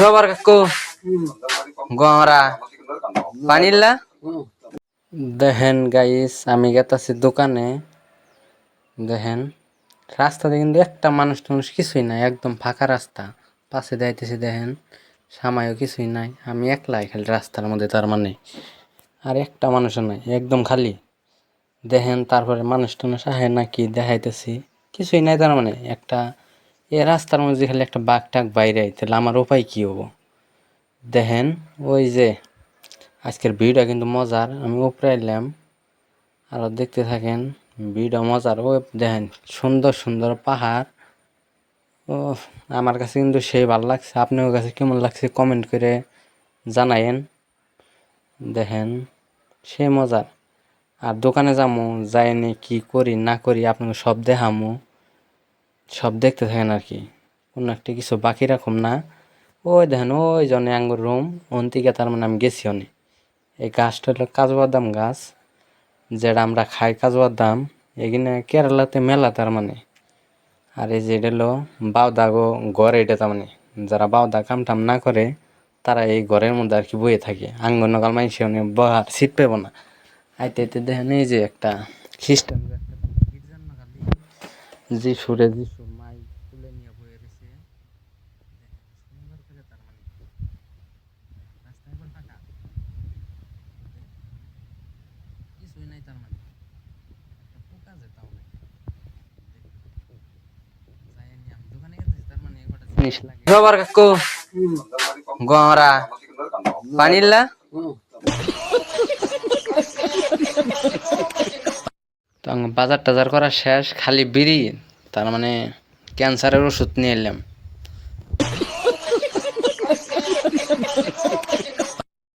সবার কাকু গরা পানিল্লা দেখেন গাইস, আমি গেতাছি দোকানে। দেখেন রাস্তাতে কিন্তু একটা মানুষ টানুষ কিছুই নাই, একদম ফাঁকা রাস্তা। পাশে যাইতেছি দেখেন সামায়ও কিছুই নাই, আমি একলাই খালি রাস্তার মধ্যে, তার মানে আর একটা মানুষও নাই, একদম খালি। দেখেন তারপরে মানুষ টানুষ আহে নাকি দেখাইতেছি, কিছুই নাই। তার মানে একটা এ রাস্তার মধ্যে খালি একটা বাঘ টাক বাইরে, তাহলে আমার উপায় কি হবো? দেখেন ওই যে আজকের ভিউটা কিন্তু মজার, আমি উপরে এলাম, আর দেখতে থাকেন ভিউটা মজার। ও দেখেন সুন্দর সুন্দর পাহাড়। ও আমার কাছে কিন্তু সেই ভালো লাগছে, আপনার কাছে কেমন লাগছে কমেন্ট করে জানায়েন। দেখেন সে মজার। আর দোকানে যামু, যাইনি কি করি না করি আপনাকে সব দেখামু, সব দেখতে থাকেন আর কি, কোনো একটা কিছু বাকি রাখুম না। ওই দেখেন ওই জনে আঙ্গুর রুম অন্তিকে, তার মানে আমি গেছি অনেক। এই গাছটা হলো কাজু বাদাম গাছ, যেটা আমরা খাই কাজু বাদাম, এখানে কেরালাতে মেলা তার মানে। আর এই যে এটা হলো বাউদা ঘর, এটা তার মানে যারা বাউদা কাম টাম না করে তারা এই ঘরের মধ্যে আর কি বয়ে থাকে। আঙ্গন নকাল মাইসে অনেক বহার সিট পেব না। আইতে আইতে দেখেন এই যে একটা খ্রিস্টান যিশুরে যিশু মাই তুলে নিয়ে বয়ে রয়েছে। সুন্দর করে তার মানে রাস্তা এখন ফাঁকা, কিছুই নাই তার মানে, একটা পোকা যেতাও নাই। যাই আমি দোকানে গেছি, তার মানে একটা জিনিস লাগে সবার কাকু গরা পানিল্লা। তো বাজার টাজার করা শেষ, খালি বিড়ি, তার মানে ক্যান্সারের ওষুধ নিয়ে এলাম।